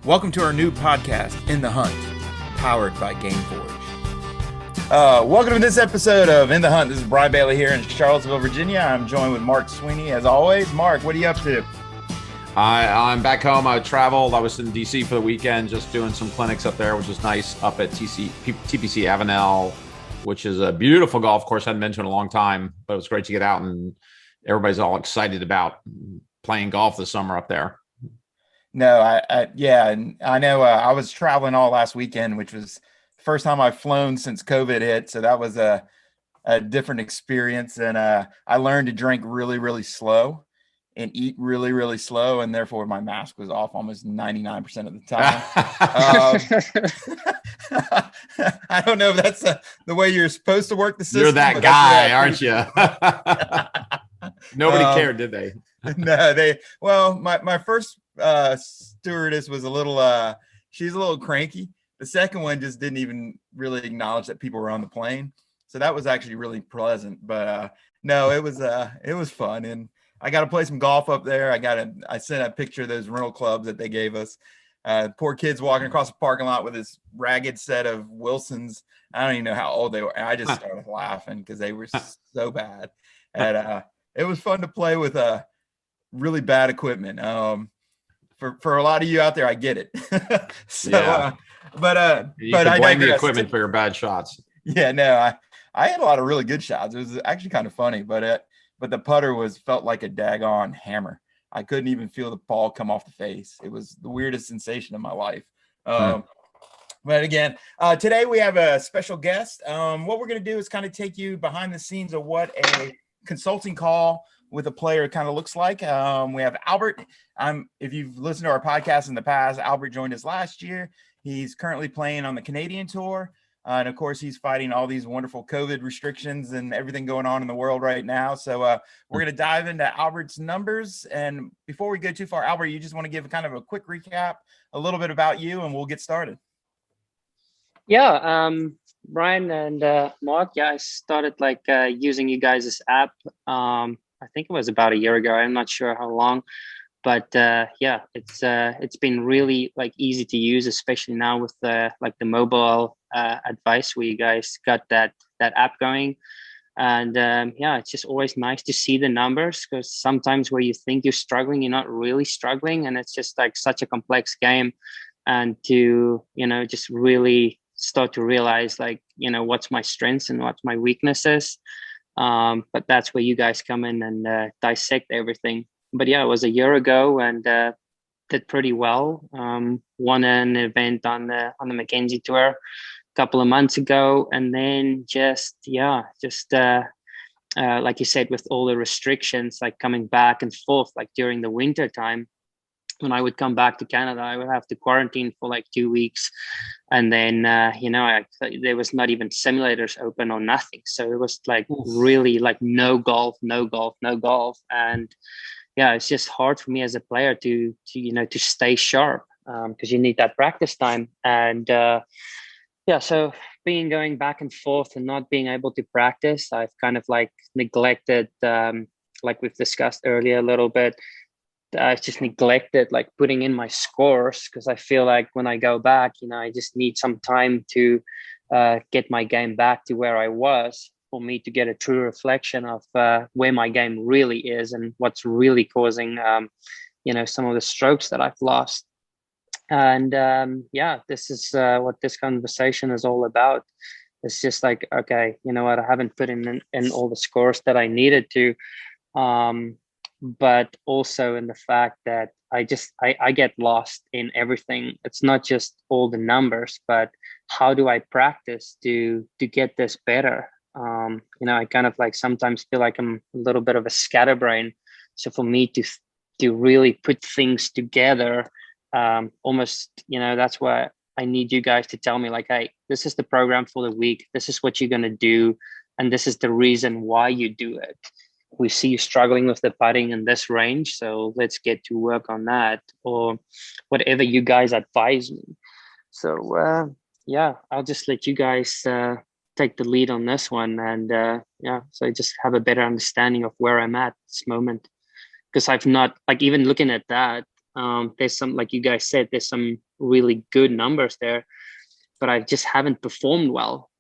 Welcome to our new podcast, In the Hunt, powered by GameForge. Welcome to this episode of In the Hunt. This is Brian Bailey here in Charlottesville, Virginia. I'm joined with Mark Sweeney, as always. Mark, what are you up to? I'm back home. I traveled. I was in DC for the weekend, just doing some clinics up there, which is nice, up at TPC Avenel, which is a beautiful golf course. I hadn't been to in a long time, but it was great to get out, and everybody's all excited about playing golf this summer up there. No, I know. I was traveling all last weekend, which was the first time I've flown since COVID hit. So that was a different experience. And I learned to drink really, really slow and eat really, really slow. And therefore my mask was off almost 99% of the time. I don't know if that's the way you're supposed to work the system. You're that guy, aren't you? Nobody cared, did they? No, my first stewardess was a little she's a little cranky. The second one just didn't even really acknowledge that people were on the plane, so that was actually really pleasant. But no, it was fun, and I got to play some golf up there. I sent a picture of those rental clubs that they gave us. Poor kids walking across the parking lot with this ragged set of Wilsons. I don't even know how old they were. I just started laughing because they were so bad. And it was fun to play with really bad equipment. For a lot of you out there, I get it. So, yeah. But I blame the equipment for your bad shots. Yeah, no, I had a lot of really good shots. It was actually kind of funny, but the putter felt like a daggone hammer. I couldn't even feel the ball come off the face. It was the weirdest sensation of my life. But again, today we have a special guest. What we're going to do is kind of take you behind the scenes of what a consulting call with a player kind of looks like. We have Albert. If you've listened to our podcast in the past, Albert joined us last year. He's currently playing on the Canadian tour. And of course, he's fighting all these wonderful COVID restrictions and everything going on in the world right now. So we're going to dive into Albert's numbers. And before we go too far, Albert, you just want to give kind of a quick recap, a little bit about you, and we'll get started. Yeah, Brian and Mark, I started using you guys' app. I think it was about a year ago. I'm not sure how long, but it's been really easy to use, especially now with the mobile advice where you guys got that app going. And it's just always nice to see the numbers, because sometimes where you think you're struggling, you're not really struggling, and it's just such a complex game. And to just really start to realize what's my strengths and what's my weaknesses. But that's where you guys come in and dissect everything. But yeah, it was a year ago and did pretty well. Won an event on the Mackenzie Tour a couple of months ago, and then like you said, with all the restrictions, coming back and forth, during the winter time. When I would come back to Canada, I would have to quarantine for 2 weeks. And then, there was not even simulators open or nothing. So it was really no golf. And yeah, it's just hard for me as a player to stay sharp, because you need that practice time. And so going back and forth and not being able to practice, I've kind of neglected, like we've discussed earlier a little bit, I've just neglected putting in my scores, because I feel when I go back, I just need some time to get my game back to where I was, for me to get a true reflection of where my game really is and what's really causing, some of the strokes that I've lost. And this is what this conversation is all about. It's just okay, you know what, I haven't put in all the scores that I needed to. But also in the fact that I get lost in everything. It's not just all the numbers, but how do I practice to get this better? I kind of sometimes feel like I'm a little bit of a scatterbrain. So for me to really put things together, almost, that's why I need you guys to tell me hey, this is the program for the week. This is what you're going to do. And this is the reason why you do it. We see you struggling with the putting in this range, so let's get to work on that, or whatever you guys advise me. So I'll just let you guys take the lead on this one, and so I just have a better understanding of where I'm at this moment, because I've not even looking at that, There's some, like you guys said, there's some really good numbers there, but I just haven't performed well.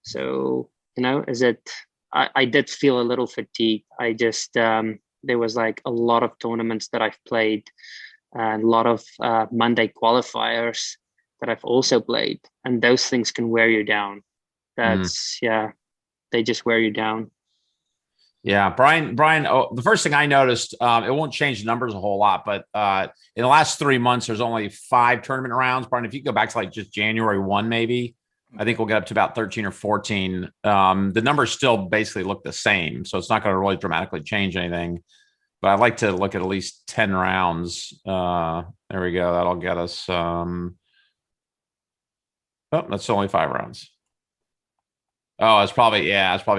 So, I did feel a little fatigued. I just, there was like a lot of tournaments that I've played, and a lot of Monday qualifiers that I've also played, and those things can wear you down. Yeah, they just wear you down. Yeah, Brian. Oh, the first thing I noticed, it won't change the numbers a whole lot, but in the last 3 months, there's only 5 tournament rounds. Brian, if you go back to like just January 1, maybe, I think we'll get up to about 13 or 14. The numbers still basically look the same, so it's not going to really dramatically change anything. But I'd like to look at least 10 rounds. There we go. That'll get us. Oh, that's only 5 rounds. Oh, it's probably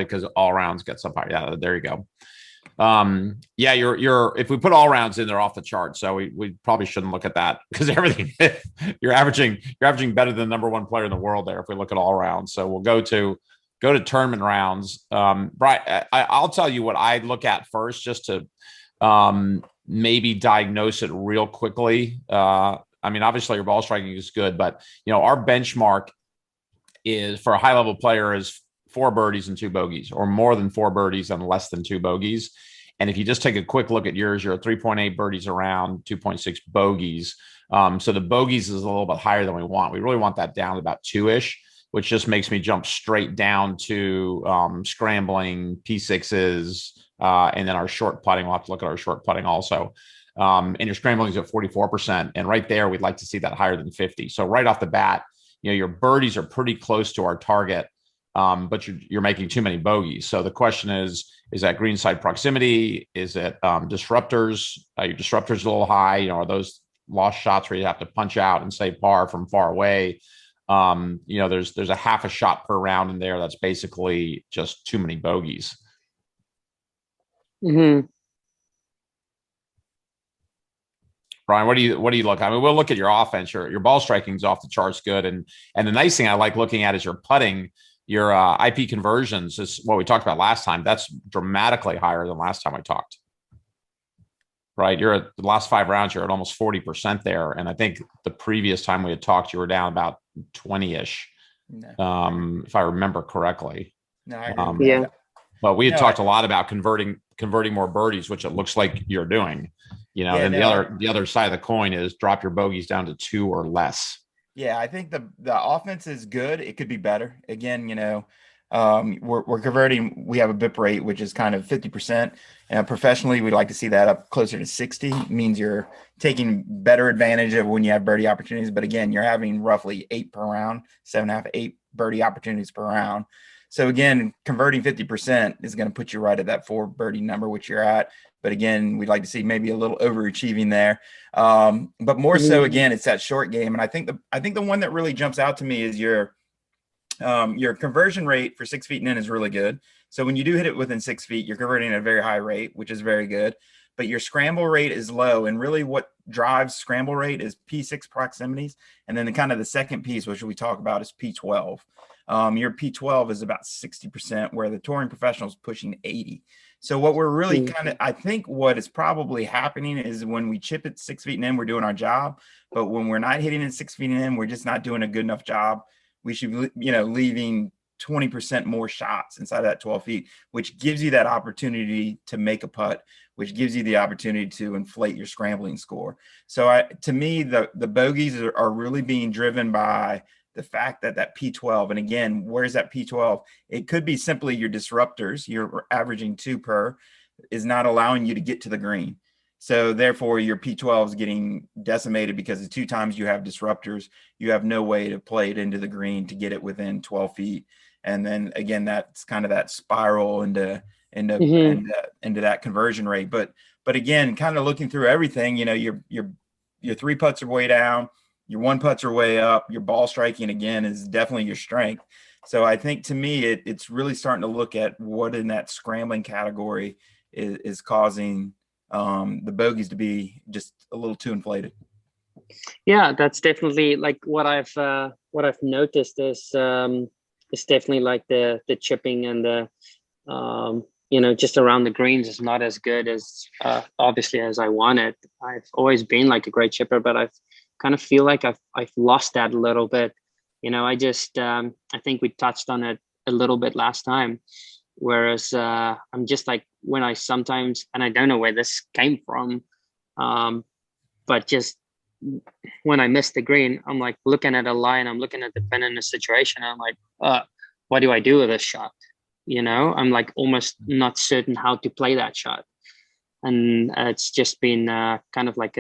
because all rounds get some higher. Yeah, there you go. Yeah, you're if we put all rounds in, they're off the chart. So we probably shouldn't look at that because everything you're averaging better than the number 1 player in the world there if we look at all rounds. So we'll go to tournament rounds. Brian, I'll tell you what I look at first just to maybe diagnose it real quickly. I mean, obviously your ball striking is good, but our benchmark is for a high level player is 4 birdies and 2 bogeys, or more than 4 birdies and less than 2 bogeys. And if you just take a quick look at yours, you're at 3.8 birdies around, 2.6 bogeys. So the bogeys is a little bit higher than we want. We really want that down to about 2-ish, which just makes me jump straight down to scrambling P6s, and then our short putting. We'll have to look at our short putting also. And your scrambling is at 44%. And right there, we'd like to see that higher than 50. So right off the bat, your birdies are pretty close to our target, but you're making too many bogeys. So the question is that greenside proximity? Is it disruptors? Your disruptors are a little high. Are those lost shots where you have to punch out and say par from far away? There's a half a shot per round in there. That's basically just too many bogeys. Mm-hmm. Brian, what do you look? I mean, we'll look at your offense. Your ball striking's off the charts good, and the nice thing I like looking at is your putting. Your IP conversions is what we talked about last time. That's dramatically higher than last time we talked. Right, you're at the last 5 rounds. You're at almost 40% there, and I think the previous time we had talked, you were down about 20-ish, if I remember correctly. No, I agree. Yeah. But we had talked a lot about converting more birdies, which it looks like you're doing. And the other side of the coin is drop your bogeys down to 2 or less. Yeah, I think the offense is good. It could be better. Again, we're converting. We have a BIP rate which is kind of 50%. Professionally, we'd like to see that up closer to 60. It means you're taking better advantage of when you have birdie opportunities. But again, you're having roughly 8 per round, 7.5, 8 birdie opportunities per round. So again, converting 50% is going to put you right at that 4 birdie number, which you're at. But again, we'd like to see maybe a little overachieving there. But more so, again, it's that short game. And I think the one that really jumps out to me is your conversion rate for 6 feet and in is really good. So when you do hit it within 6 feet, you're converting at a very high rate, which is very good. But your scramble rate is low. And really what drives scramble rate is P6 proximities. And then the second piece, which we talk about, is P12. Your P12 is about 60%, where the touring professional is pushing 80. So what we're really I think what is probably happening is when we chip it 6 feet and in, we're doing our job. But when we're not hitting it 6 feet and in, we're just not doing a good enough job. We should, leaving 20% more shots inside of that 12 feet, which gives you that opportunity to make a putt, which gives you the opportunity to inflate your scrambling score. So to me, the bogeys are really being driven by the fact that P12, and again, where's that P12? It could be simply your disruptors. You're averaging 2 per, is not allowing you to get to the green. So therefore your P12 is getting decimated because the 2 times you have disruptors, you have no way to play it into the green to get it within 12 feet. And then again, that's kind of that spiral into that conversion rate. But again, kind of looking through everything, your 3 putts are way down. Your 1 putts are way up. Your ball striking, again, is definitely your strength. So I think to me, it's really starting to look at what in that scrambling category is causing the bogeys to be just a little too inflated. Yeah, that's definitely like what I've noticed is definitely like the chipping and the just around the greens is not as good as obviously as I wanted. I've always been like a great chipper, but I've kind of feel like I've lost that a little bit. I think we touched on it a little bit last time. Whereas I'm just like when I sometimes, and I don't know where this came from, but just when I miss the green, I'm like looking at a line, I'm looking at the pin in the situation. I'm like, what do I do with this shot? I'm like almost not certain how to play that shot. And it's just been kind of like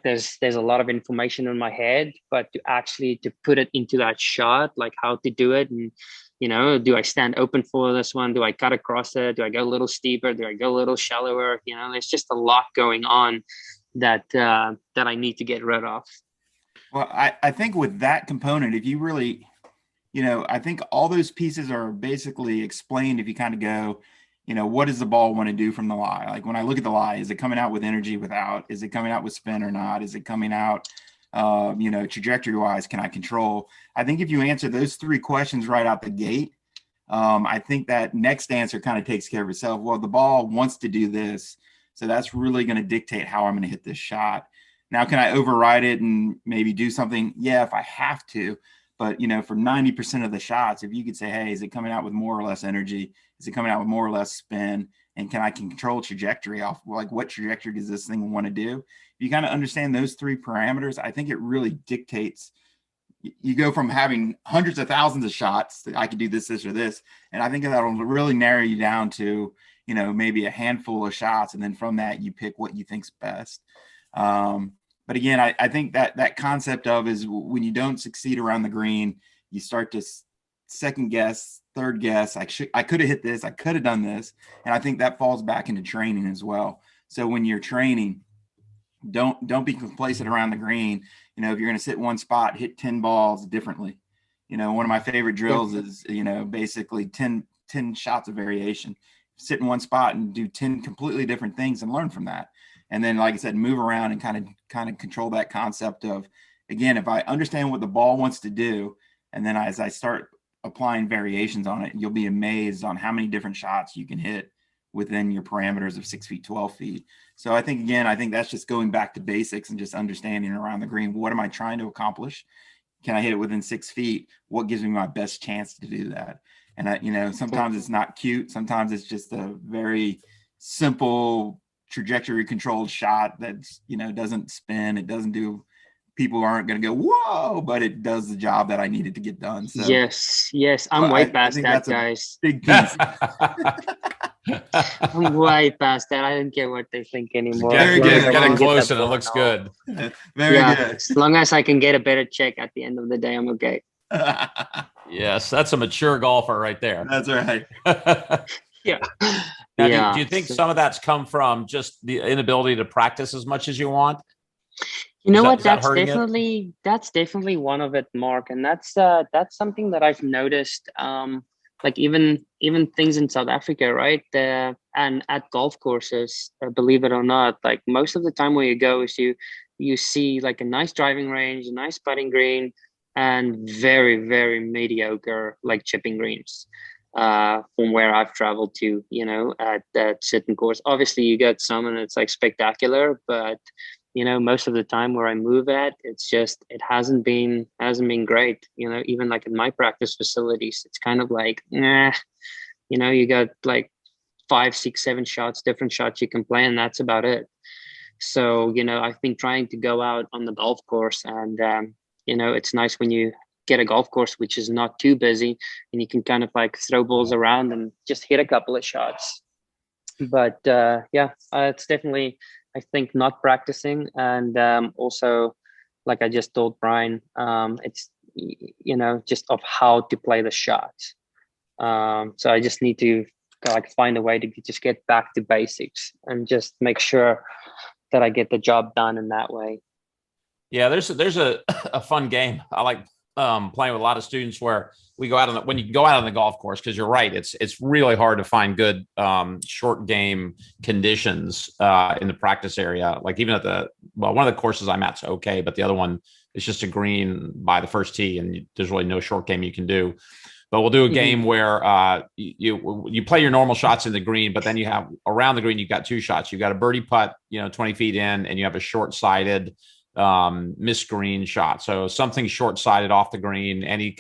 there's a lot of information in my head, but to put it into that shot, like how to do it. And, do I stand open for this one? Do I cut across it? Do I go a little steeper? Do I go a little shallower? There's just a lot going on that I need to get rid of. Well, I think with that component, if you really, I think all those pieces are basically explained if you kind of go, what does the ball want to do from the lie? Like when I look at the lie, is it coming out with energy without? Is it coming out with spin or not? Is it coming out, trajectory wise? Can I control? I think if you answer those three questions right out the gate, I think that next answer kind of takes care of itself. Well, the ball wants to do this. So that's really going to dictate how I'm going to hit this shot. Now, can I override it and maybe do something? Yeah, if I have to. But, for 90% of the shots, if you could say, hey, is it coming out with more or less energy? Is it coming out with more or less spin? And can I control trajectory off? Like, what trajectory does this thing want to do? If you kind of understand those three parameters, I think it really dictates. You go from having hundreds of thousands of shots that I could do this, or this. And I think that'll really narrow you down to, maybe a handful of shots. And then from that, you pick what you think's best. But again, I think that concept of is when you don't succeed around the green, you start to second guess, third guess. I could have hit this. I could have done this. And I think that falls back into training as well. So when you're training, don't be complacent around the green. If you're going to sit in one spot, hit 10 balls differently. One of my favorite drills is, basically 10 shots of variation. Sit in one spot and do 10 completely different things and learn from that. And then, like I said, move around and kind of control that concept of, again, if I understand what the ball wants to do, and then as I start applying variations on it, you'll be amazed on how many different shots you can hit within your parameters of 6 feet, 12 feet. So I think that's just going back to basics and just understanding around the green. What am I trying to accomplish? Can I hit it within 6 feet? What gives me my best chance to do that? And sometimes it's not cute. Sometimes it's just a very simple trajectory controlled shot that's, doesn't spin. It doesn't do, people aren't going to go, whoa, but it does the job that I needed to get done. So yes. I'm way past that, guys. Big piece. I'm way past that. I don't care what they think anymore. Getting close and it looks good. Very good. As long as I can get a better check at the end of the day, I'm okay. Yes, that's a mature golfer right there. That's right. Yeah. Now, do you think some of that's come from just the inability to practice as much as you want? That's definitely one of it, Mark. And that's something that I've noticed. Like even things in South Africa, right? And at golf courses, believe it or not, like most of the time where you go is you see like a nice driving range, a nice putting green, and very, very mediocre like chipping greens. From where I've traveled to, at certain course. Obviously you get some and it's like spectacular, but most of the time where I move at, it hasn't been great. Even like in my practice facilities, it's kind of like, you got like 5, 6, 7 shots, different shots you can play, and that's about it. So, I've been trying to go out on the golf course, and it's nice when you get a golf course which is not too busy and you can kind of like throw balls around and just hit a couple of shots. But it's definitely, I think, not practicing. And also, like I just told Brian, it's just of how to play the shot. So I just need to like find a way to just get back to basics and just make sure that I get the job done in that way. Yeah, there's a fun game I like playing with a lot of students where we go out when you go out on the golf course, because you're right, it's really hard to find good short game conditions in the practice area. Like even at one of the courses I'm at's okay, but the other one is just a green by the first tee, and there's really no short game you can do. But we'll do a game where you play your normal shots in the green, but then you have around the green, you've got two shots. You've got a birdie putt, 20 feet in, and you have a short-sided missed green shot. So something short-sided off the green, any,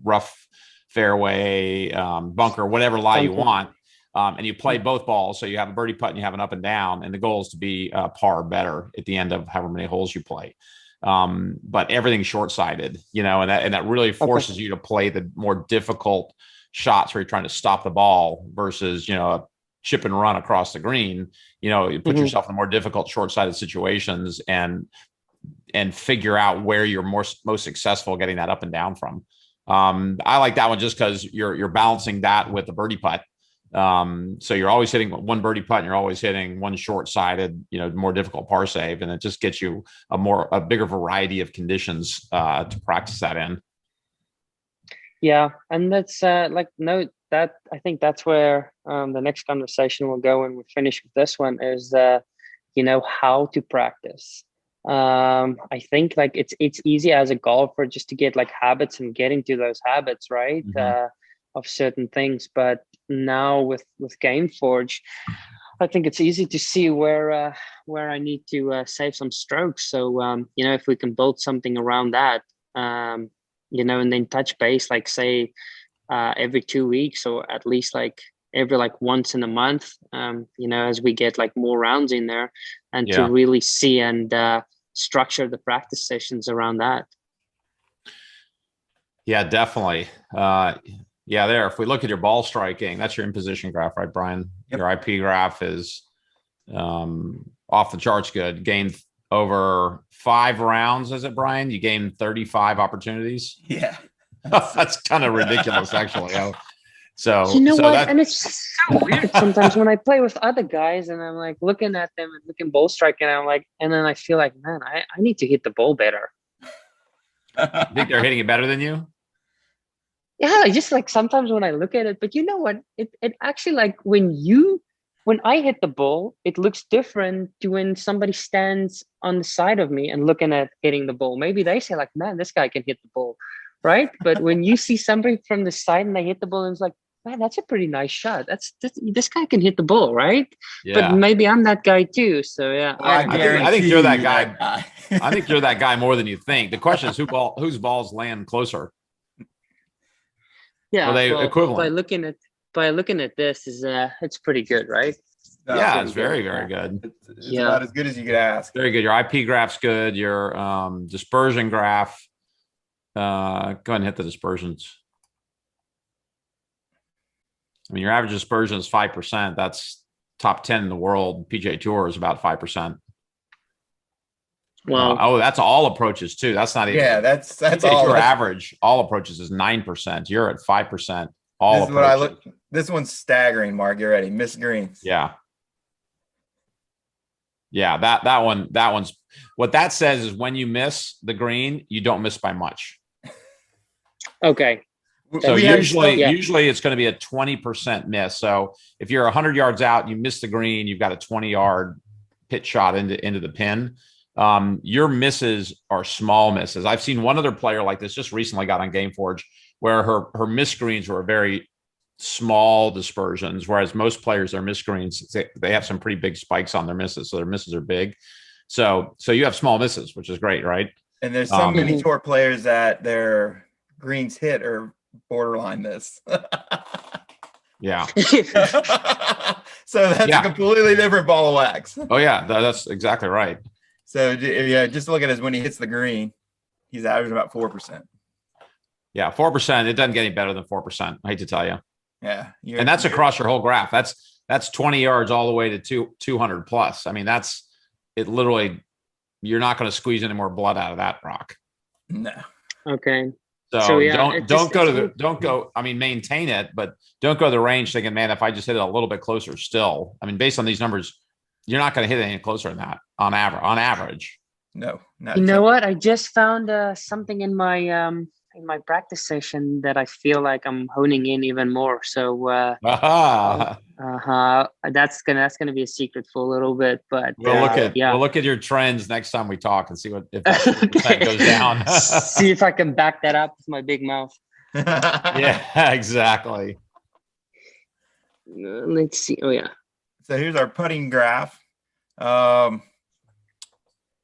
rough fairway, bunker, whatever lie you want. And you play both balls. So you have a birdie putt and you have an up and down. And the goal is to be par better at the end of however many holes you play. But everything's short-sided, and that really forces you to play the more difficult shots where you're trying to stop the ball versus, a chip and run across the green. You put yourself in more difficult short-sided situations and figure out where you're most successful getting that up and down from. I like that one just because you're balancing that with the birdie putt. So you're always hitting one birdie putt and you're always hitting one short-sided, more difficult par save. And it just gets you a bigger variety of conditions to practice that in. Yeah. And that's I think that's where the next conversation will go when we finish with this one is, how to practice. I think it's easy as a golfer just to get habits and getting to those habits, right? Of certain things. But now with GameForge, I think it's easy to see where I need to save some strokes. So if we can build something around that, and then touch base, say every 2 weeks, or at least every once in a month, as we get more rounds in there, and to really see and structure the practice sessions around that. Yeah, definitely. Yeah, there. If we look at your ball striking, that's your in position graph, right, Brian? Yep. Your IP graph is off the charts good. Gained over 5 rounds, is it, Brian? You gained 35 opportunities. Yeah. That's kind of ridiculous, actually. So what? And it's so weird sometimes when I play with other guys and I'm looking at them and looking ball striking, and then I feel man, I need to hit the ball better. You think they're hitting it better than you? Yeah, just sometimes when I look at it, but you know what? It actually when I hit the ball, it looks different to when somebody stands on the side of me and looking at hitting the ball. Maybe they say man, this guy can hit the ball, right? But when you see somebody from the side and they hit the ball, and it's man, that's a pretty nice shot. This guy can hit the ball, right? Yeah. But maybe I'm that guy too. So yeah, I think you're that guy. I think you're that guy more than you think. The question is whose balls land closer. Yeah, are they equivalent? By looking at this, it's pretty good, right? Yeah, it's very, very good. It's about as good as you could ask. Very good. Your IP graph's good. Your dispersion graph. Go ahead and hit the dispersions. I mean, your average dispersion is 5%. That's top 10 in the world. PGA Tour is about 5%. Well, that's all approaches too. That's not even. Yeah, that's all. Your average all approaches is 9%. You're at 5%. All this is what I look. This one's staggering, Mark. You're ready. Missed greens. Yeah. Yeah, that one's what that says is when you miss the green, you don't miss by much. Okay. So usually it's going to be a 20% miss. So if you're 100 yards out, you miss the green, you've got a 20-yard pitch shot into the pin. Your misses are small misses. I've seen one other player like this just recently got on GameForge where her missed greens were very small dispersions, whereas most players, their missed greens, they have some pretty big spikes on their misses. So their misses are big. So you have small misses, which is great, right? And there's so many tour players that their greens hit or borderline miss. Yeah. So that's a completely different ball of wax. Oh yeah, that's exactly right. So yeah, just look at it when he hits the green, he's averaging about 4%. Yeah, 4%. It doesn't get any better than 4%. I hate to tell you. Yeah, and that's across your whole graph. That's 20 yards all the way to 200 plus. I mean, that's it. Literally, you're not going to squeeze any more blood out of that rock. No. Okay. So yeah, don't go. I mean, maintain it, but don't go to the range thinking, man, if I just hit it a little bit closer, still. I mean, based on these numbers, you're not going to hit any closer than that on average. No. You know what? I just found something in my practice session that I feel like I'm honing in even more. So that's gonna be a secret for a little bit. But we'll look at your trends next time we talk and see if that goes down. See if I can back that up with my big mouth. Yeah, exactly. Let's see. Oh yeah. So here's our putting graph. Um,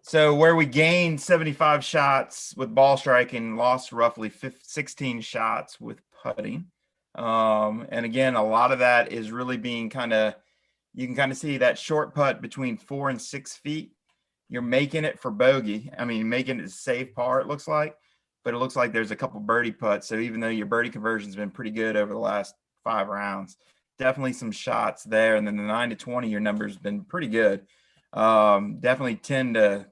so where we gained 75 shots with ball striking, lost roughly 16 shots with putting. And again, a lot of that is really being you can kind of see that short putt between 4 and 6 feet. You're making it for bogey. I mean, making it a safe par, it looks like, but it looks like there's a couple birdie putts. So even though your birdie conversion's been pretty good over the last 5 rounds, definitely some shots there. And then the 9 to 20, your number's been pretty good. Definitely 10 to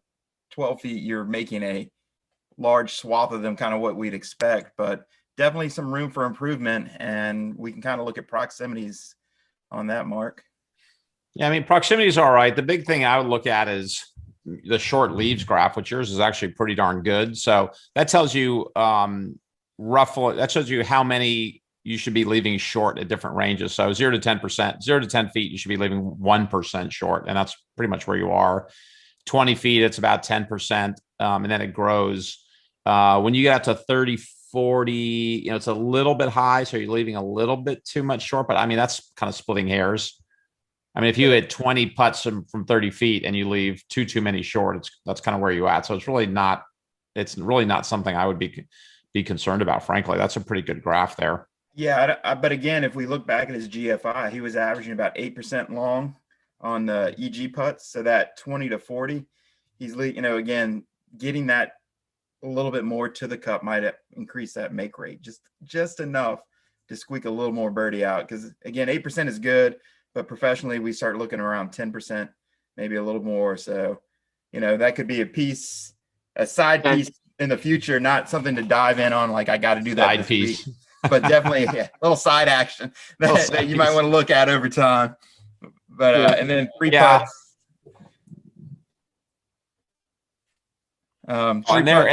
12 feet, you're making a large swath of them, kind of what we'd expect, but definitely some room for improvement. And we can kind of look at proximities on that, Mark. Yeah, I mean, proximity is all right. The big thing I would look at is the short leaves graph, which yours is actually pretty darn good. So that tells you roughly, that shows you how many you should be leaving short at different ranges. So 0 to 10%, 0 to 10 feet, you should be leaving 1% short. And that's pretty much where you are. 20 feet, it's about 10%. And then it grows. When you get out to 30, 40, it's a little bit high. So you're leaving a little bit too much short, but I mean, that's kind of splitting hairs. I mean, if you hit 20 putts from 30 feet and you leave too many short, that's kind of where you at. So it's really not something I would be concerned about. Frankly, that's a pretty good graph there. Yeah, but again, if we look back at his GFI, he was averaging about 8% long on the EG putts. So that 20 to 40, he's, again, getting that a little bit more to the cup might increase that make rate just enough to squeak a little more birdie out. Because again, 8% is good, but professionally we start looking around 10%, maybe a little more. So, that could be a side piece in the future, not something to dive in on. Like I got to do that side piece. But definitely a little side action that you might want to look at over time. But and then three putts. And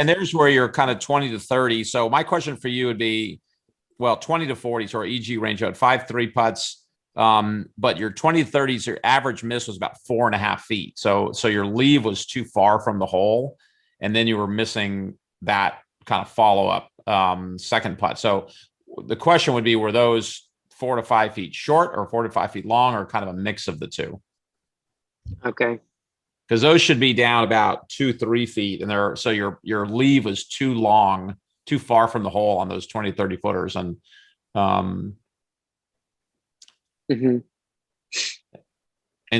there's where you're kind of 20 to 30. So my question for you would be, 20 to 40, so our EG range out 5-3 putts. But your 20 to 30s, your average miss was about 4.5 feet. So your leave was too far from the hole, and then you were missing that kind of follow up second putt. So the question would be, were those 4 to 5 feet short or 4 to 5 feet long, or kind of a mix of the two? Okay. Because those should be down about 2-3 feet, and so your leave was too long, too far from the hole on those 20, 30 footers. And and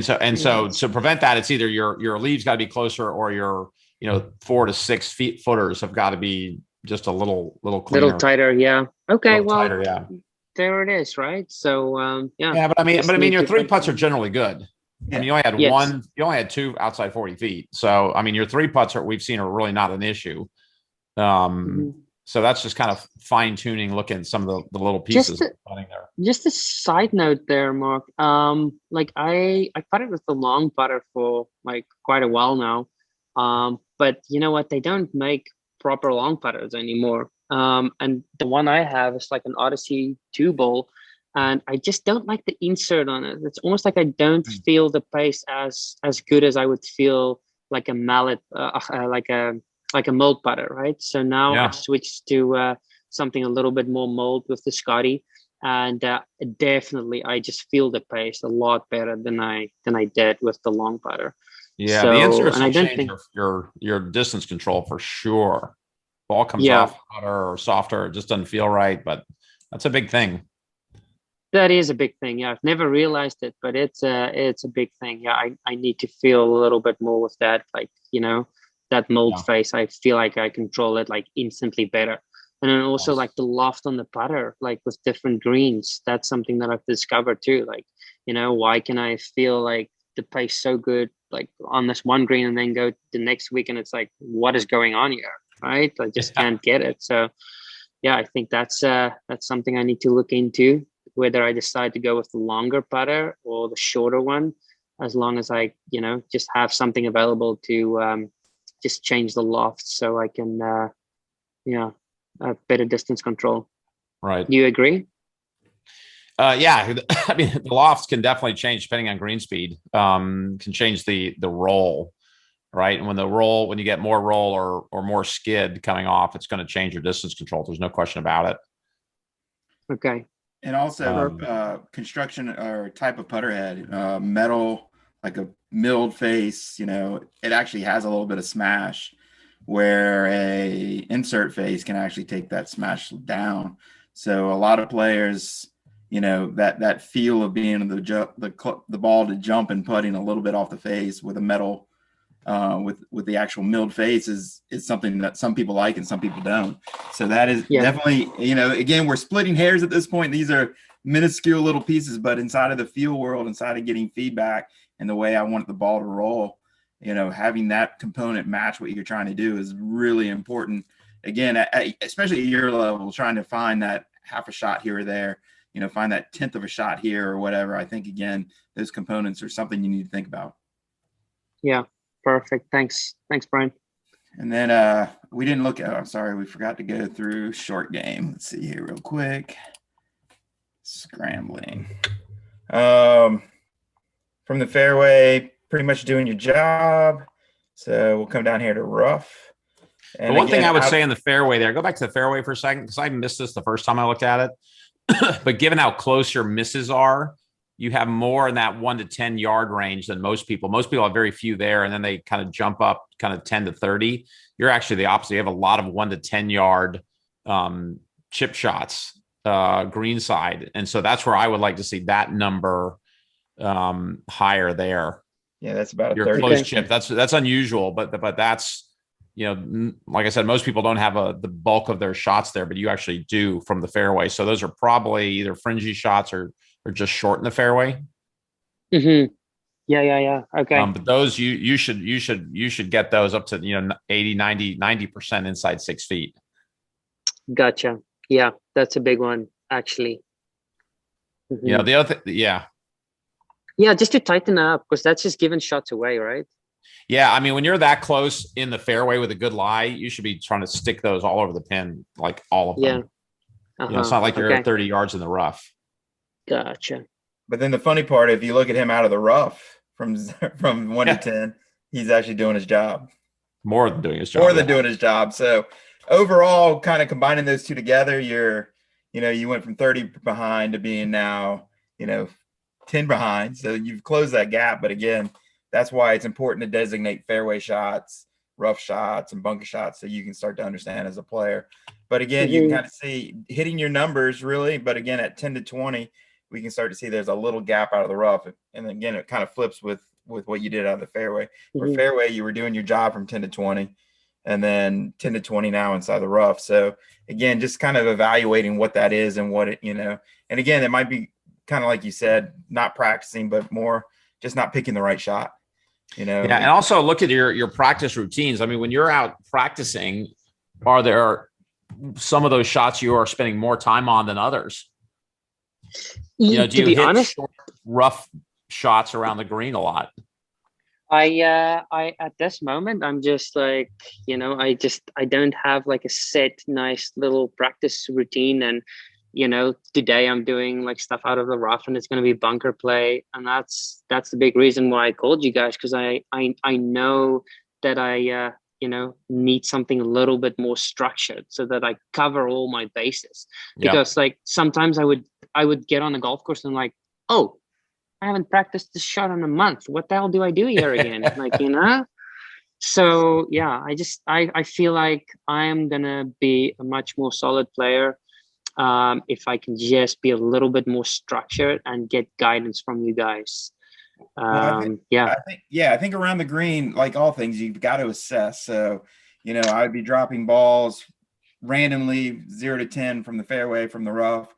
so to prevent that, it's either your leaves got to be closer, or your 4 to 6 feet footers have got to be just a little cleaner. Little tighter. Yeah. Okay. Well, tighter, yeah. There it is. Right. So, yeah. Yeah. But I mean, your 3 putts are generally good. Yeah. I mean, you only had you only had 2 outside 40 feet. So, I mean, your 3 putts we've seen are really not an issue. So that's just kind of fine tuning, looking at some of the little pieces there. Just a side note there, Mark. Like I putted with the long putter for like quite a while now. But you know what? They don't make proper long putters anymore. And the one I have is like an Odyssey 2-ball, and I just don't like the insert on it. It's almost like I don't feel the pace as good as I would feel like a mallet, like a mold putter, right? So now I switched to something a little bit more mold with the Scotty, and definitely I just feel the pace a lot better than I did with the long putter. Yeah, so, the inserts will change your distance control for sure. Ball comes off hotter or softer, it just doesn't feel right, but that's a big thing. That is a big thing. Yeah, I've never realized it, but it's a big thing. Yeah, I need to feel a little bit more with that, like that mold face. I feel like I control it like instantly better. And then also like the loft on the putter, like with different greens, that's something that I've discovered too. Like, why can I feel like the pace so good, like on this one green, and then go the next week and it's like, what is going on here? Right. I just can't get it. So yeah, I think that's something I need to look into, whether I decide to go with the longer putter or the shorter one, as long as I, just have something available to just change the loft so I can, have better distance control. Right. Do you agree? Yeah. I mean, the lofts can definitely change depending on green speed, can change the roll, right? And when you get more roll or more skid coming off, it's going to change your distance control. There's no question about it. Okay. And also Um, construction or type of putter head, metal, like a milled face, it actually has a little bit of smash where a insert face can actually take that smash down. So a lot of players, that feel of being the ball to jump and putting a little bit off the face with a metal with the actual milled face is something that some people like and some people don't. So that is Yeah. definitely, again, we're splitting hairs at this point. These are minuscule little pieces, but inside of the feel world, inside of getting feedback and the way I want the ball to roll, having that component match what you're trying to do is really important. Again, especially at your level, trying to find that half a shot here or there, find that 10th of a shot here or whatever. I think, again, those components are something you need to think about. Yeah. Perfect. Thanks, Brian. And then we didn't look at, I'm sorry, we forgot to go through short game. Let's see here real quick. Scrambling. From the fairway, pretty much doing your job. So we'll come down here to rough. And the one thing I would say in the fairway there, go back to the fairway for a second, because I missed this the first time I looked at it. But given how close your misses are, you have more in that 1 to 10 yard range than most people. Most people have very few there, and then they kind of jump up kind of 10 to 30. You're actually the opposite. You have a lot of 1 to 10 yard chip shots, green side. And so that's where I would like to see that number higher there. Yeah, that's about a your 30. close chip. That's unusual, but that's, like I said, most people don't have the bulk of their shots there, but you actually do from the fairway. So those are probably either fringy shots or just short in the fairway. Mm-hmm. Yeah. Okay. But those you should get those up to 80, 90% inside 6 feet. Gotcha. Yeah, that's a big one actually. Mm-hmm. The other yeah, just to tighten up, because that's just giving shots away, right? Yeah, I mean, when you're that close in the fairway with a good lie, you should be trying to stick those all over the pin, like all of them. Yeah. It's not like you're 30 yards in the rough. Gotcha. But then the funny part, if you look at him out of the rough from 1 to 10, he's actually doing his job. More than doing his job. Doing his job. So overall, kind of combining those two together, you went from 30 behind to being now, 10 behind. So you've closed that gap. But again, that's why it's important to designate fairway shots, rough shots, and bunker shots so you can start to understand as a player. But again, you can kind of see hitting your numbers really. But again, at 10 to 20, we can start to see there's a little gap out of the rough. And again, it kind of flips with what you did out of the fairway. For fairway, you were doing your job from 10 to 20, and then 10 to 20 now inside the rough. So again, just kind of evaluating what that is and what it, and again, it might be kind of like you said, not practicing, but more just not picking the right shot. Yeah, and also look at your practice routines. I mean, when you're out practicing, are there some of those shots you are spending more time on than others? Do you hit honest, short, rough shots around the green a lot? I at this moment I'm just like, I don't have like a set nice little practice routine, and today I'm doing like stuff out of the rough and it's going to be bunker play, and that's the big reason why I called you guys, because I know that I need something a little bit more structured so that I cover all my bases. Because like sometimes I would get on the golf course and like, oh, I haven't practiced this shot in a month. What the hell do I do here again? So yeah, I feel like I am gonna be a much more solid player if I can just be a little bit more structured and get guidance from you guys. I think around the green, like all things, you've got to assess. So, I'd be dropping balls randomly 0 to 10 from the fairway, from the rough,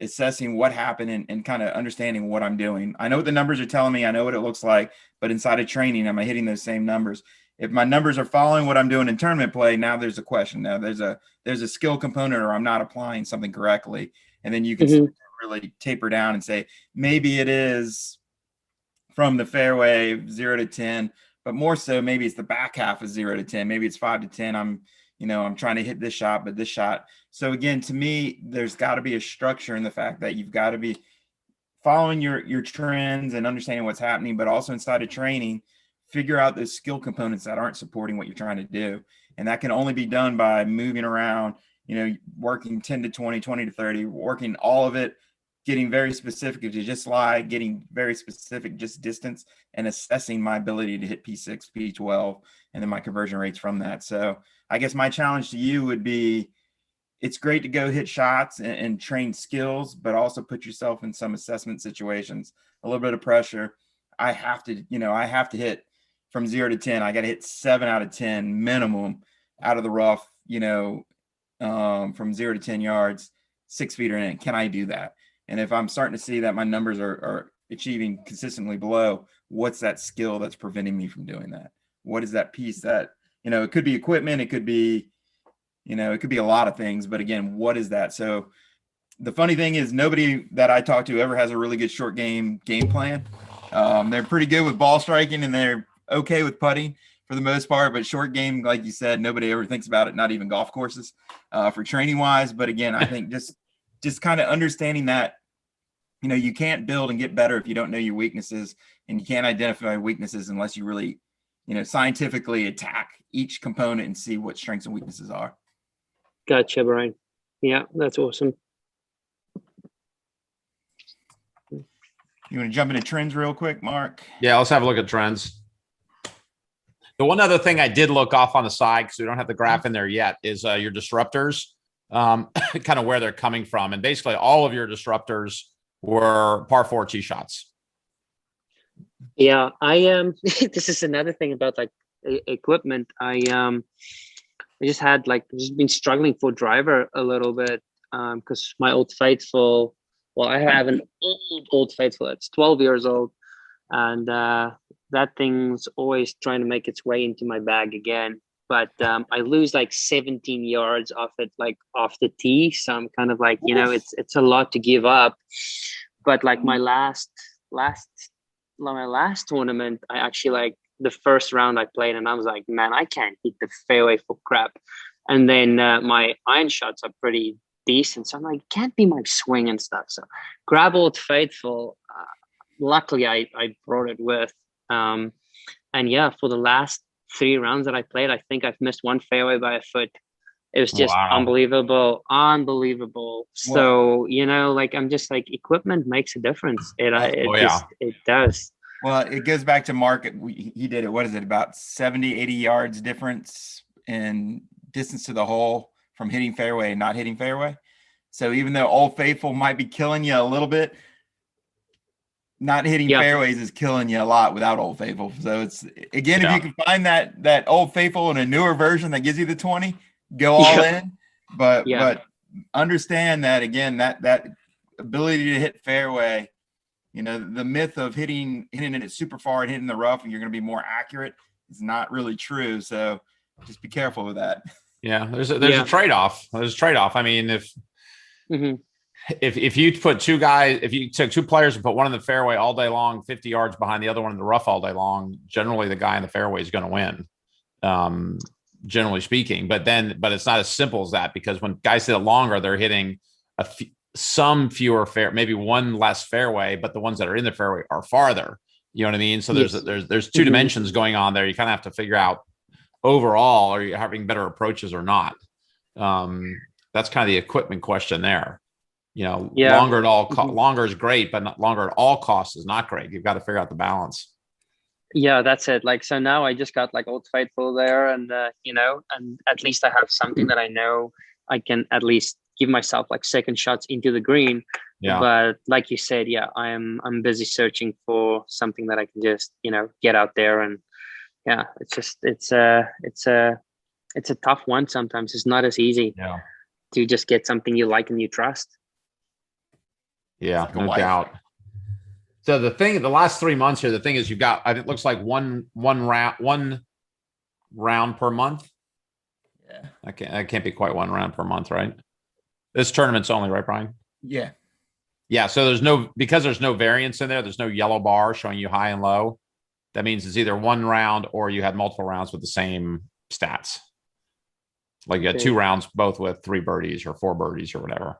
assessing what happened and kind of understanding what I'm doing. I know what the numbers are telling me. I know what it looks like, but inside of training, am I hitting those same numbers? If my numbers are following what I'm doing in tournament play, now there's a question. Now there's a skill component, or I'm not applying something correctly. And then you can really taper down and say, maybe it is from the fairway 0 to 10, but more so maybe it's the back half of 0 to 10. Maybe it's 5 to 10. I'm trying to hit this shot, but this shot. So again, to me, there's got to be a structure in the fact that you've got to be following your trends and understanding what's happening, but also inside of training, figure out those skill components that aren't supporting what you're trying to do. And that can only be done by moving around, working 10 to 20, 20 to 30, working all of it, getting very specific if you just lie, getting very specific, just distance, and assessing my ability to hit P6, P12, and then my conversion rates from that. So I guess my challenge to you would be, it's great to go hit shots and train skills, but also put yourself in some assessment situations, a little bit of pressure. I have to hit from 0 to 10. I got to hit 7 out of 10 minimum out of the rough, from 0 to 10 yards, 6 feet or in. Can I do that? And if I'm starting to see that my numbers are achieving consistently below, what's that skill that's preventing me from doing that? What is that piece that, it could be equipment, it could be, it could be a lot of things, but again, what is that? So the funny thing is nobody that I talk to ever has a really good short game plan. They're pretty good with ball striking and they're okay with putting for the most part, but short game, like you said, nobody ever thinks about it, not even golf courses for training wise. But again, I think just kind of understanding that, you can't build and get better if you don't know your weaknesses, and you can't identify weaknesses unless you really, scientifically attack each component and see what strengths and weaknesses are. Gotcha, Brian. Yeah, that's awesome. You want to jump into trends real quick, Mark? Yeah, let's have a look at trends. The one other thing I did look off on the side, because we don't have the graph in there yet, is your disruptors, kind of where they're coming from. And basically all of your disruptors were par 4 tee shots. Yeah, I am. This is another thing about like equipment. I just had just been struggling for driver a little bit because my Old Faithful. Well, I have an old Faithful. It's 12 years old, and that thing's always trying to make its way into my bag again. But I lose like 17 yards off it, like off the tee. So I'm kind of like, it's a lot to give up. But like my last tournament, I actually the first round I played, and I was like, man, I can't hit the fairway for crap. And then my iron shots are pretty decent, so I'm like, can't be my swing and stuff. So grab Old Faithful. Luckily, I brought it with. And yeah, for the last 3 rounds that I played, I think I've missed one fairway by a foot. It was just unbelievable. So, I'm just like, equipment makes a difference. It does. Well, it goes back to Mark. He did it. What is it? About 70, 80 yards difference in distance to the hole from hitting fairway and not hitting fairway. So even though Old Faithful might be killing you a little bit, not hitting fairways is killing you a lot without Old Faithful. So it's, again, if you can find that Old Faithful in a newer version that gives you the 20, go all in. But understand that, again, that ability to hit fairway, the myth of hitting it super far and hitting the rough and you're going to be more accurate is not really true. So just be careful with that. Yeah, there's a trade-off. There's a trade-off. I mean, if you put if you took 2 players and put one in the fairway all day long, 50 yards behind the other one in the rough all day long, generally the guy in the fairway is going to win, generally speaking. But it's not as simple as that, because when guys hit it longer, they're hitting some fewer maybe one less fairway, but the ones that are in the fairway are farther. You know what I mean? So there's 2 dimensions going on there. You kind of have to figure out overall, are you having better approaches or not? That's kind of the equipment question there. Longer is great, but not longer at all costs is not great. You've got to figure out the balance. Yeah, that's it. So now I just got Old Faithful there, and and at least I have something that I know I can at least give myself second shots into the green. Yeah. But like you said, I'm busy searching for something that I can just get out there, and it's a tough one sometimes. It's not as easy to just get something you like and you trust. Yeah, no doubt. So the last 3 months here, the thing is, you've got, it looks like one round per month. Yeah. That can't be quite 1 round per month, right? This tournament's only, right, Brian? Yeah. Yeah. So because there's no variance in there, there's no yellow bar showing you high and low. That means it's either 1 round or you had multiple rounds with the same stats. Like you had 2 rounds, both with 3 birdies or 4 birdies or whatever.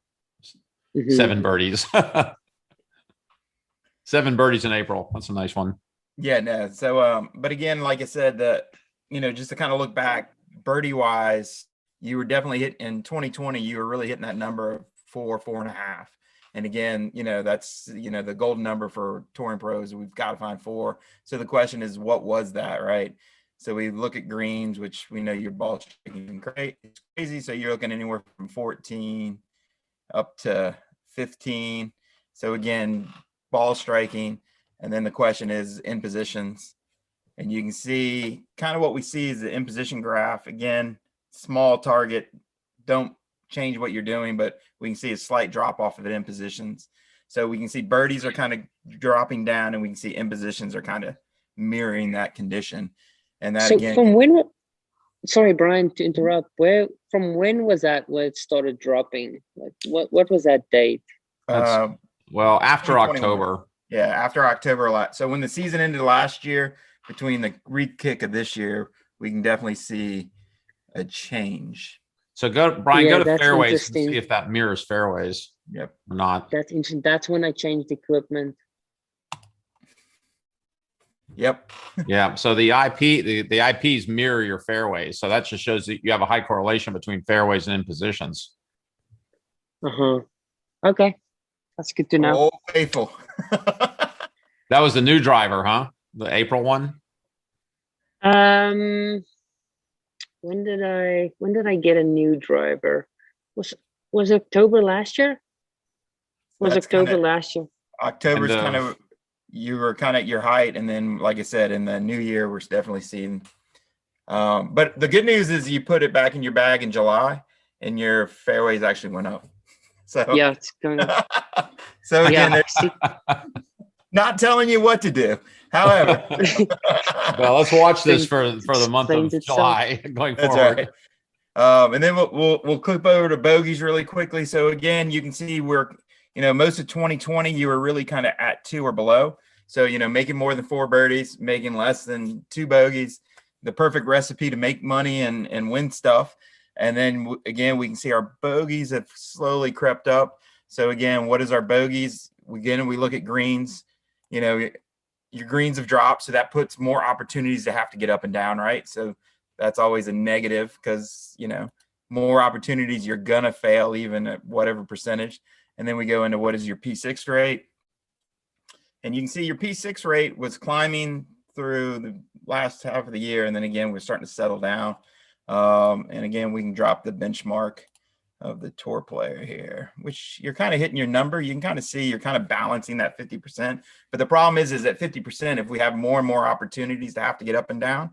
7 birdies. 7 birdies in April. That's a nice one. Yeah, no. So, but again, like I said, just to kind of look back, birdie wise, you were definitely hit in 2020. You were really hitting that number of 4.5. And again, that's, the golden number for touring pros. We've got to find 4. So the question is, what was that, right? So we look at greens, which we know your ball striking great. It's crazy. So you're looking anywhere from 14 up to 15. So again, ball striking. And then the question is in positions. And you can see kind of what we see is the in position graph. Again, small target. Don't change what you're doing, but we can see a slight drop off of it in positions. So we can see birdies are kind of dropping down, and we can see in positions are kind of mirroring that condition. And that, so again, from when, sorry, Brian, to interrupt, from when was that where it started dropping? Like what was that date? Well, after October. Yeah, after October a lot. So when the season ended last year, between the re-kick of this year, we can definitely see a change. So Brian, go to fairways and see if that mirrors fairways. Yep. Or not. That's interesting. That's when I changed equipment. Yep. Yeah. So the IPs mirror your fairways. So that just shows that you have a high correlation between fairways and in positions. Okay. That's good to know. Oh, faithful. That was the new driver, huh? The April one? When did I get a new driver? Was October last year? Last year? October's kind of, you were kind of at your height, and then like I said, in the new year we're definitely seeing but the good news is you put it back in your bag in July and your fairways actually went up. So yeah, it's going up. So again, not telling you what to do. However, well, let's watch this for the month of July going forward. Right. And then we'll clip over to bogeys really quickly. So again, you can see we're, most of 2020 you were really kind of at 2 or below. So making more than 4 birdies, making less than 2 bogeys, the perfect recipe to make money and win stuff. And then again, we can see our bogeys have slowly crept up. So again, what is our bogeys? Again, we look at greens. Your greens have dropped, so that puts more opportunities to have to get up and down, right? So that's always a negative because, more opportunities, you're going to fail even at whatever percentage. And then we go into what is your P6 rate. And you can see your P6 rate was climbing through the last half of the year. And then again, we're starting to settle down. And again, we can drop the benchmark of the tour player here, which you're kind of hitting your number. You can kind of see you're kind of balancing that 50%. But the problem is at 50%, if we have more and more opportunities to have to get up and down,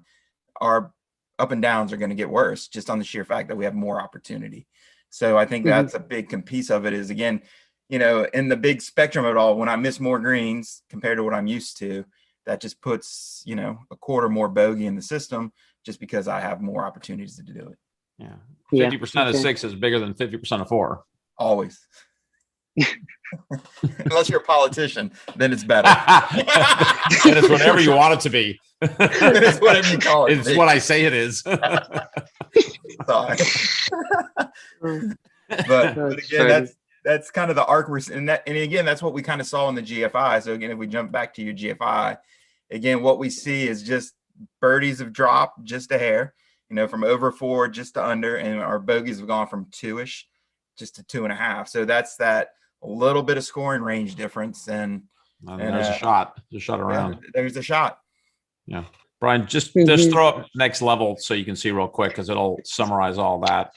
our up and downs are going to get worse just on the sheer fact that we have more opportunity. So I think that's a big piece of it is, again, in the big spectrum of it all, when I miss more greens compared to what I'm used to, that just puts, a quarter more bogey in the system just because I have more opportunities to do it. Yeah. 50% of 6 is bigger than 50% of 4. Always. Unless you're a politician, then it's better. And it's whatever you want it to be. It's whatever you call it. It's what I say it is. Sorry. but again, that's kind of the arc we're and again, that's what we kind of saw in the GFI. So again, if we jump back to your GFI, again, what we see is just birdies have dropped just a hair, from over 4 just to under, and our bogeys have gone from 2-ish just to 2.5. So that's that a little bit of scoring range difference. And there's a shot. There's a shot around. Yeah, there's a shot. Yeah. Brian, just throw up next level so you can see real quick because it'll summarize all that.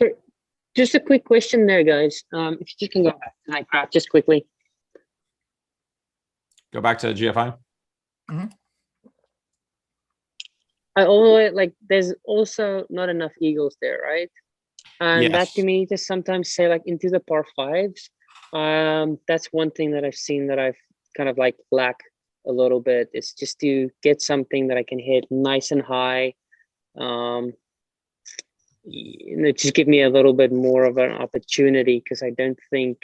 Just a quick question there, guys. If you can go back to Nightcraft just quickly. Go back to GFI. Mm-hmm. I always there's also not enough eagles there, right? And that to me just sometimes say into the par 5s. That's one thing that I've seen that I've kind of lack a little bit. It's just to get something that I can hit nice and high. Just give me a little bit more of an opportunity because I don't think,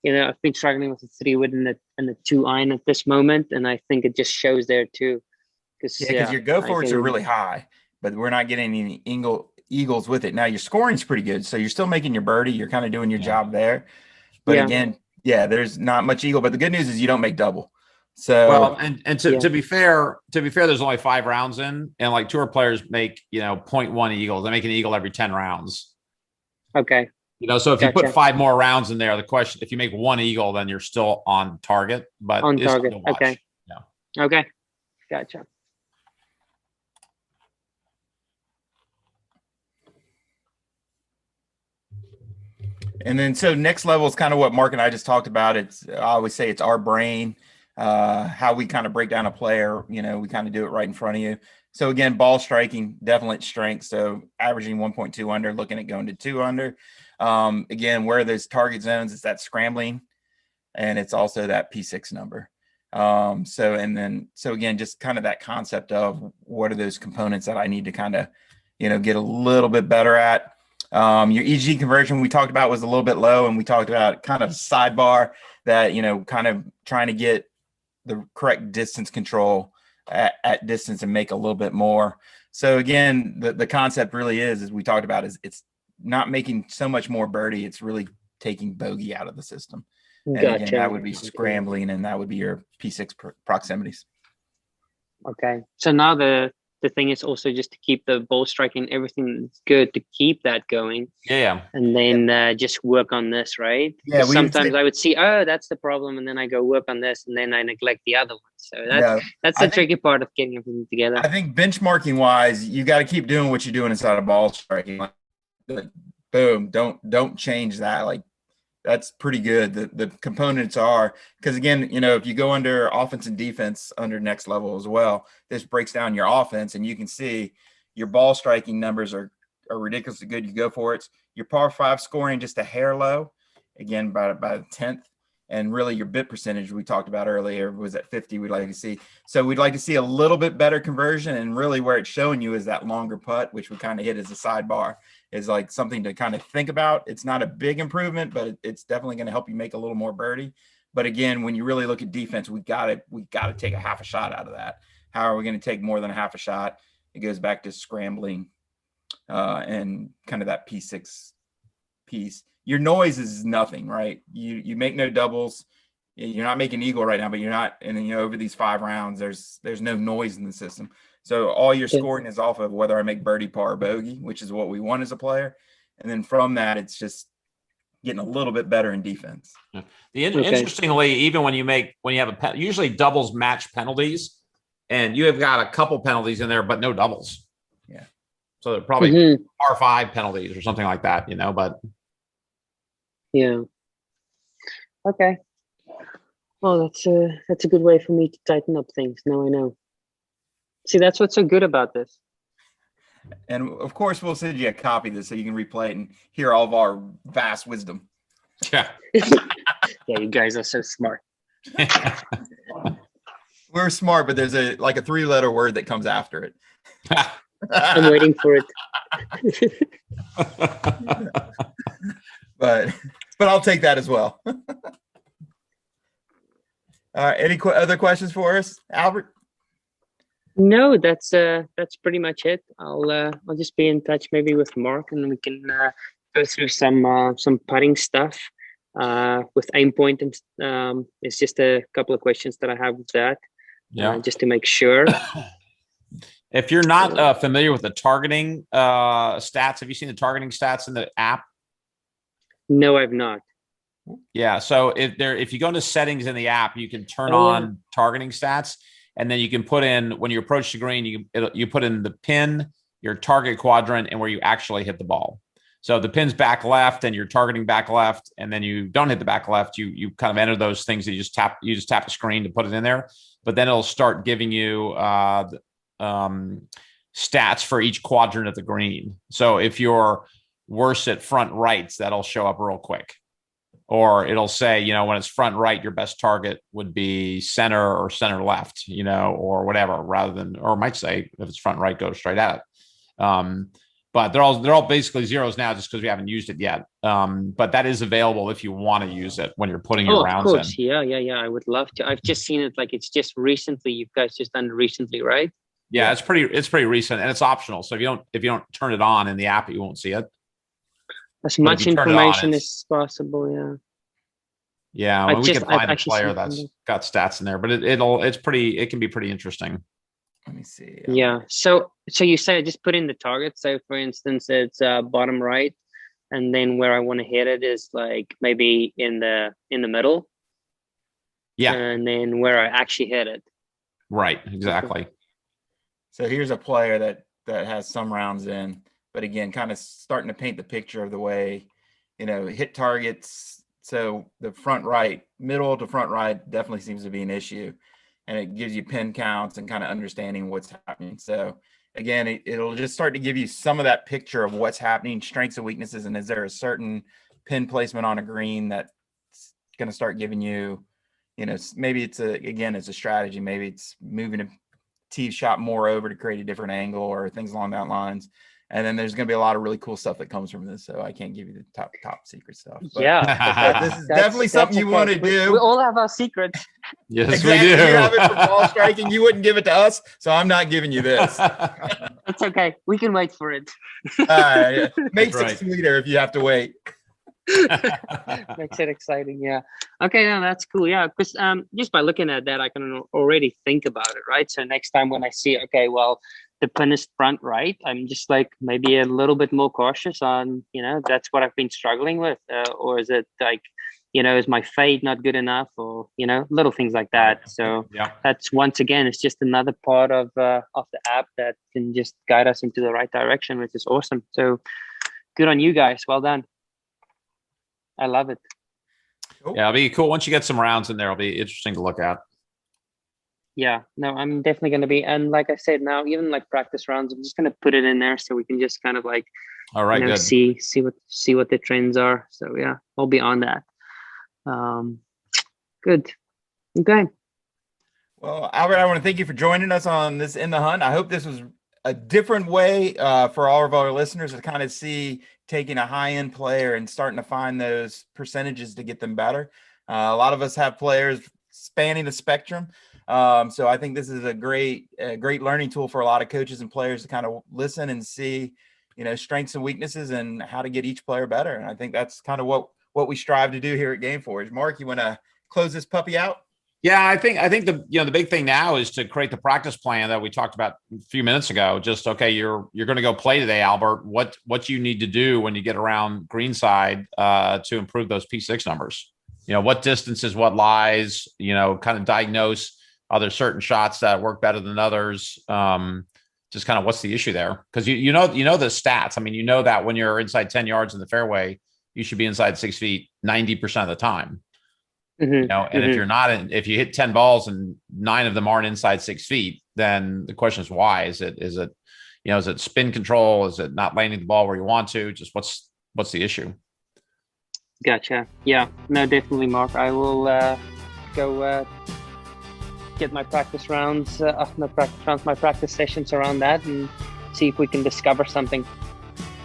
I've been struggling with the 3-wood and the 2-iron at this moment, and I think it just shows there too. Because your go forwards are really high, but we're not getting any eagles with it. Now your scoring's pretty good, so you're still making your birdie. You're kind of doing your job there. But again, there's not much eagle. But the good news is you don't make double. So to be fair, there's only 5 rounds in, and tour players make 0.1 eagles. They make an eagle every 10 rounds. Okay. So if you put Gotcha. 5 more rounds in there, the question, if you make 1 eagle, then you're still on target, but On it's fun target. to watch. Okay. Yeah. Okay. Gotcha. And then so next level is kind of what Mark and I just talked about. I always say it's our brain, how we kind of break down a player. We kind of do it right in front of you. So again, ball striking, definite strength. So averaging 1.2 under, looking at going to 2 under. Again, where there's target zones, it's that scrambling, and it's also that P6 number. So again, just kind of that concept of what are those components that I need to kind of, get a little bit better at. Your EG conversion we talked about was a little bit low, and we talked about kind of sidebar that, kind of trying to get the correct distance control at distance and make a little bit more. So again, the concept really is, as we talked about, is it's not making so much more birdie. It's really taking bogey out of the system. And Gotcha. again, that would be scrambling, and that would be your P6 proximities. Okay. So now the thing is also just to keep the ball striking, everything good, to keep that going. Yeah. And then just work on this, right? Yeah. Sometimes I would see, oh, that's the problem. And then I go work on this, and then I neglect the other one. So that's the tricky part of getting everything together. I think benchmarking wise, you got to keep doing what you're doing inside of ball striking. Like, boom, don't change that. Like, that's pretty good. The components are, because again, if you go under offense and defense under next level as well, this breaks down your offense, and you can see your ball striking numbers are ridiculously good. You go for it. Your par 5 scoring just a hair low, again by the 10th, and really your bit percentage we talked about earlier was at 50. We'd like to see. So we'd like to see a little bit better conversion, and really where it's showing you is that longer putt, which we kind of hit as a sidebar, is like something to kind of think about. It's not a big improvement, but it's definitely going to help you make a little more birdie. But again, when you really look at defense, we got to take a half a shot out of that. How are we going to take more than a half a shot? It goes back to scrambling and kind of that P6 piece. Your noise is nothing, right? You make no doubles. You're not making eagle right now, but you're not. And then, over these 5 rounds, there's no noise in the system. So all your scoring is off of whether I make birdie, par, or bogey, which is what we want as a player. And then from that, it's just getting a little bit better in defense. Interestingly, even when you have usually doubles match penalties, and you have got a couple penalties in there, but no doubles. Yeah. So they're probably par 5 penalties or something like that, but. Yeah. Okay. Well, that's a good way for me to tighten up things. Now I know. See, that's what's so good about this. And of course, we'll send you a copy of this so you can replay it and hear all of our vast wisdom. Yeah. Yeah, you guys are so smart. We're smart, but there's a 3-letter word that comes after it. I'm waiting for it. But I'll take that as well. Any other questions for us, Albert? No, that's pretty much it. I'll just be in touch maybe with Mark, and we can go through some putting stuff with aim point, and it's just a couple of questions that I have with that. Yeah, just to make sure. If you're not familiar with the targeting stats, have you seen the targeting stats in the app? No, I've not. Yeah, so if you go into settings in the app, you can turn on targeting stats, and then you can put in, when you approach the green, you put in the pin, your target quadrant, and where you actually hit the ball. So if the pin's back left and you're targeting back left, and then you don't hit the back left, you kind of enter those things that you just tap the screen to put it in there. But then it'll start giving you stats for each quadrant of the green. So if you're worse at front rights, that'll show up real quick. Or it'll say, when it's front right, your best target would be center or center left, or whatever, or it might say if it's front right, go straight at it. But they're all basically zeros now, just because we haven't used it yet. But that is available if you want to use it when you're putting your rounds in. Yeah. I would love to. I've just seen it, it's just recently. You guys just done it recently, right? Yeah, it's pretty recent, and it's optional. So if you don't turn it on in the app, you won't see it. As much information as possible. Yeah. Yeah, we can find a player that's got stats in there, but it can be pretty interesting. Let me see. Yeah. So you say just put in the target. So for instance, it's bottom right. and then where I want to hit it is like maybe in the middle. Yeah. And then where I actually hit it. Right. Exactly. So here's a player that has some rounds in, but again, kind of starting to paint the picture of the way, hit targets. So the front right, middle to front right definitely seems to be an issue, and it gives you pin counts and kind of understanding what's happening. So again, it'll just start to give you some of that picture of what's happening, strengths and weaknesses, and is there a certain pin placement on a green that's going to start giving you, maybe it's a strategy. Maybe it's moving a tee shot more over to create a different angle or things along that lines. And then there's going to be a lot of really cool stuff that comes from this. So I can't give you the top secret stuff. But, yeah. This is definitely something you want to do. We all have our secrets. Yes, exactly. we do. You have it for ball striking. You wouldn't give it to us. So I'm not giving you this. It's okay. We can wait for it. Makes it sweeter if you have to wait. Makes it exciting. Yeah. Okay. No, that's cool. Yeah. Because just by looking at that, I can already think about it. Right. So next time when I see, okay, well, the pin is front right, I'm just like maybe a little bit more cautious on, that's what I've been struggling with. Or is it like, is my fade not good enough, or, little things like that. So that's, once again, it's just another part of the app that can just guide us into the right direction, which is awesome. So good on you guys. Well done. I love it. Yeah, it'll be cool. Once you get some rounds in there, it'll be interesting to look at. Yeah, no, I'm definitely going to be. And like I said, now, even like practice rounds, I'm just going to put it in there so we can just kind of like, all right, good. see what the trends are. So yeah, I'll be on that. Good. Okay. Well, Albert, I want to thank you for joining us on this In the Hunt. I hope this was a different way for all of our listeners to kind of see taking a high-end player and starting to find those percentages to get them better. A lot of us have players spanning the spectrum. So I think this is a great learning tool for a lot of coaches and players to kind of listen and see, strengths and weaknesses and how to get each player better. And I think that's kind of what we strive to do here at Game Forge. Mark, you want to close this puppy out? Yeah, I think the big thing now is to create the practice plan that we talked about a few minutes ago. Just, okay, you're going to go play today, Albert. What you need to do when you get around greenside to improve those P6 numbers? What distances, what lies? Kind of diagnose. Are there certain shots that work better than others? Just kind of what's the issue there? Because you know the stats. I mean, that when you're inside 10 yards in the fairway, you should be inside 6 feet 90% of the time. Mm-hmm. And if you're not if you hit 10 balls and 9 of them aren't inside 6 feet, then the question is why? Is it spin control? Is it not landing the ball where you want to? Just what's the issue? Gotcha. Yeah, no, definitely, Mark. I will go get my practice rounds, my practice sessions around that, and see if we can discover something.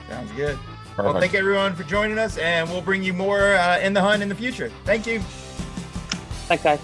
Sounds good. Perfect. Well, thank everyone for joining us, and we'll bring you more In the Hunt in the future. Thank you. Thanks, guys.